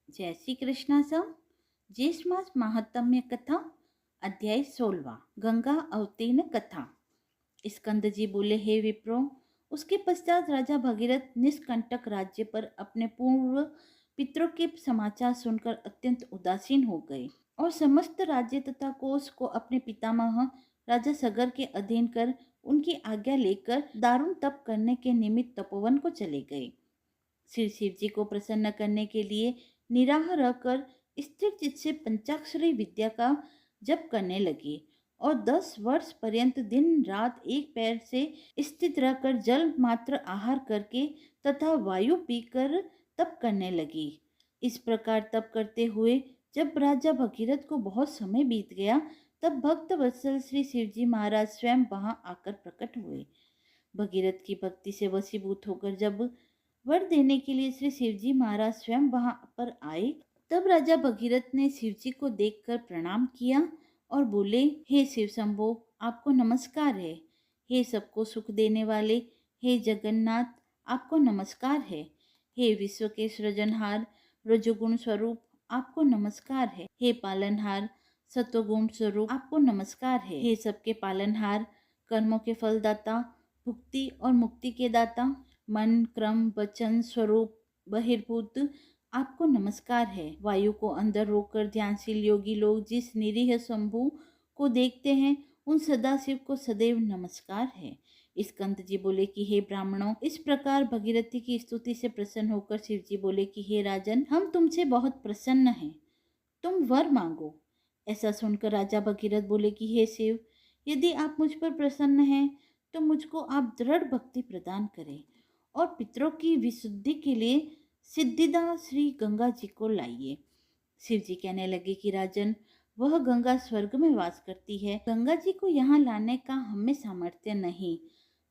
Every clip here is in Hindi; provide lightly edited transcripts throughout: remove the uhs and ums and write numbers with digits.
जय श्री कृष्णा सम ज्येष्ठ मास महात्म्य कथा अध्याय 16 गंगा अवतीर्ण कथा। स्कंद जी बोले, हे विप्रो, उसके पश्चात राजा भगीरथ निष्कंटक राज्य पर अपने पूर्व पितरों के समाचार सुनकर अत्यंत उदासीन हो गए और समस्त राज्य तथा कोष को अपने पितामह राजा सगर के अधीन कर उनकी आज्ञा लेकर दारुण तप करने के निमित्त तपोवन को चले गए। श्री शिव जी को प्रसन्न करने के लिए निराह रहकर स्थिर चित्त से पंचाक्षरी विद्या का जप करने लगे और 10 वर्ष पर्यंत दिन रात एक पैर से स्थित रहकर जल मात्र आहार करके तथा वायु पीकर तप करने लगी। इस प्रकार तप करते हुए जब राजा भगीरथ को बहुत समय बीत गया, तब भक्त वत्सल श्री शिवजी महाराज स्वयं वहां आकर प्रकट हुए। भगीरथ की भक्ति से वशीभूत होकर जब वर देने के लिए श्री शिवजी महाराज स्वयं वहां पर आए, तब राजा भगीरथ ने शिवजी को देखकर प्रणाम किया और बोले, हे शिव शंभो, आपको नमस्कार है। हे सबको सुख देने वाले, हे जगन्नाथ, आपको नमस्कार है। हे विश्व के सृजनहार रजोगुण स्वरूप, आपको नमस्कार है। हे पालनहार सत्वगुण स्वरूप, आपको नमस्कार है। हे सबके पालनहार, कर्मों के फलदाता, भुक्ति और मुक्ति के दाता, मन क्रम वचन स्वरूप बहिर्भूत, आपको नमस्कार है। वायु को अंदर रोककर ध्यानशील योगी लोग जिस निरीह शंभु को देखते हैं, उन सदाशिव को सदैव नमस्कार है। स्कंद जी बोले कि हे ब्राह्मणों, इस प्रकार भगीरथी की स्तुति से प्रसन्न होकर शिव जी बोले कि हे राजन, हम तुमसे बहुत प्रसन्न हैं, तुम वर मांगो। ऐसा सुनकर राजा भगीरथ बोले कि हे शिव, यदि आप मुझ पर प्रसन्न हैं तो मुझको आप दृढ़ भक्ति प्रदान करें और पितरों की विशुद्धि के लिए सिद्धिदा श्री गंगा जी को लाइए। शिव जी कहने लगे कि राजन, वह गंगा स्वर्ग में वास करती है। गंगा जी को यहाँ लाने का हमें सामर्थ्य नहीं।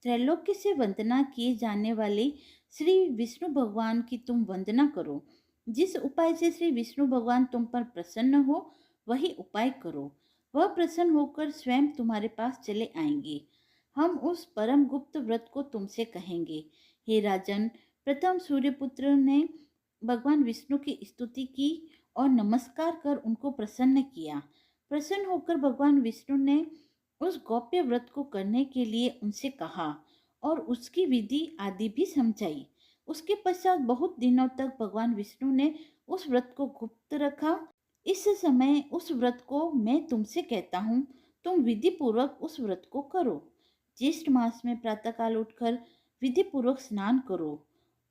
त्रैलोक्य से वंदना किए जाने वाले श्री विष्णु भगवान की तुम वंदना करो। जिस उपाय से श्री विष्णु भगवान तुम पर प्रसन्न हो, वही उपाय करो। वह प्रसन्न होकर स्वयं तुम्हारे पास चले आएंगे। हम उस परम गुप्त व्रत को तुमसे कहेंगे। हे राजन, प्रथम सूर्यपुत्र ने भगवान विष्णु की स्तुति की और नमस्कार कर उनको प्रसन्न किया। प्रसन्न होकर भगवान विष्णु ने उस गौप्य व्रत को करने के लिए उनसे कहा और उसकी विधि आदि भी समझाई। उसके पश्चात बहुत दिनों तक भगवान विष्णु ने उस व्रत को गुप्त रखा। इस समय उस व्रत को मैं तुमसे कहता हूँ, तुम विधि पूर्वक उस व्रत को करो। ज्येष्ठ मास में प्रातःकाल उठकर विधि पूर्वक स्नान करो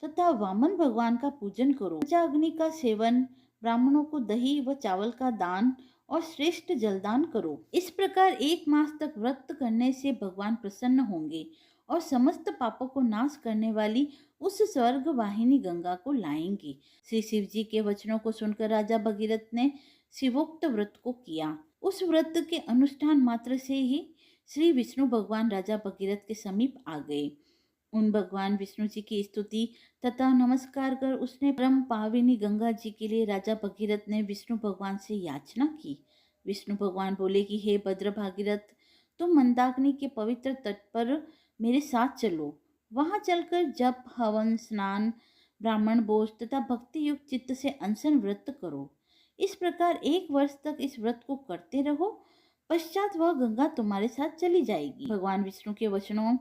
तथा वामन भगवान का पूजन करो। पंचाग्नि का सेवन, ब्राह्मणों को दही व चावल का दान और श्रेष्ठ जलदान करो। इस प्रकार 1 मास तक व्रत करने से भगवान प्रसन्न होंगे और समस्त पापों को नाश करने वाली उस स्वर्ग वाहिनी गंगा को लाएंगे। श्री शिव जी के वचनों को सुनकर राजा भगीरथ ने शिवोक्त व्रत को किया। उस व्रत के अनुष्ठान मात्र से ही श्री विष्णु भगवान राजा भगीरथ के समीप आ गए। उन भगवान विष्णु जी की स्तुति तथा नमस्कार कर उसने परम पाविनी गंगा जी के लिए राजा भगीरथ ने विष्णु भगवान से याचना की। विष्णु भगवान बोले कि हे भद्र भागीरथ, तुम मंदाकिनी के पवित्र तट पर मेरे साथ चलो। वहां चलकर जप हवन स्नान ब्राह्मण भोज तथा भक्ति युक्त चित्त से अनशन व्रत करो। इस प्रकार 1 वर्ष तक इस व्रत को करते रहो। पश्चात वह गंगा तुम्हारे साथ चली जाएगी। भगवान विष्णु के वचनों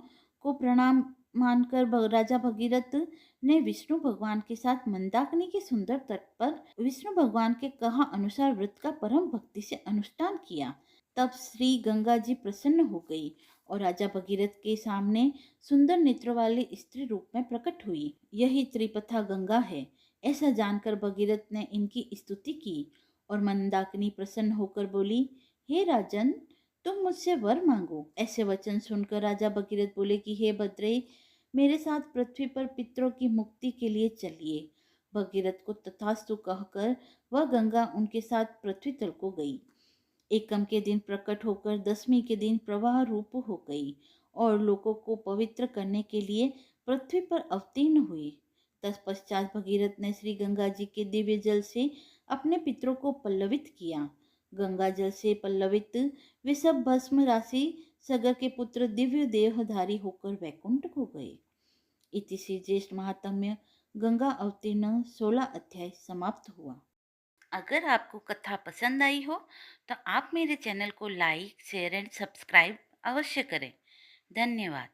को प्रणाम मानकर राजा भगीरथ ने विष्णु भगवान के साथ मंदाकिनी के सुंदर तट पर विष्णु भगवान के कहा अनुसार व्रत का परम भक्ति से अनुष्ठान किया। तब श्री गंगा जी प्रसन्न हो गई और राजा भगीरथ के सामने सुंदर नेत्र वाले स्त्री रूप में प्रकट हुई। यही त्रिपथा गंगा है। ऐसा जानकर भगीरथ ने इनकी स्तुति की और मंदाकिनी प्रसन्न होकर बोली, हे राजन, तुम मुझसे वर मांगो। ऐसे वचन सुनकर राजा भगीरथ बोले कि हे भद्रे, मेरे साथ पृथ्वी पर पितरों की मुक्ति के लिए चलिए। भगीरथ को तथास्तु कहकर वह गंगा उनके साथ पृथ्वी तल को गई। एकम के दिन प्रकट होकर 10वीं के दिन प्रवाह रूप हो गई और लोगों को पवित्र करने के लिए पृथ्वी पर अवतीर्ण हुई। तत्पश्चात भगीरथ ने श्री गंगा जी के दिव्य जल से अपने पितरों को पल्लवित किया। गंगा जल से पल्लवित वे सब भस्म राशि सगर के पुत्र दिव्य देहधारी होकर वैकुंठ को गए। इति श्री ज्येष्ठ महात्म्य गंगा अवतीर्ण 16 अध्याय समाप्त हुआ। अगर आपको कथा पसंद आई हो तो आप मेरे चैनल को लाइक, शेयर एंड सब्सक्राइब अवश्य करें। धन्यवाद।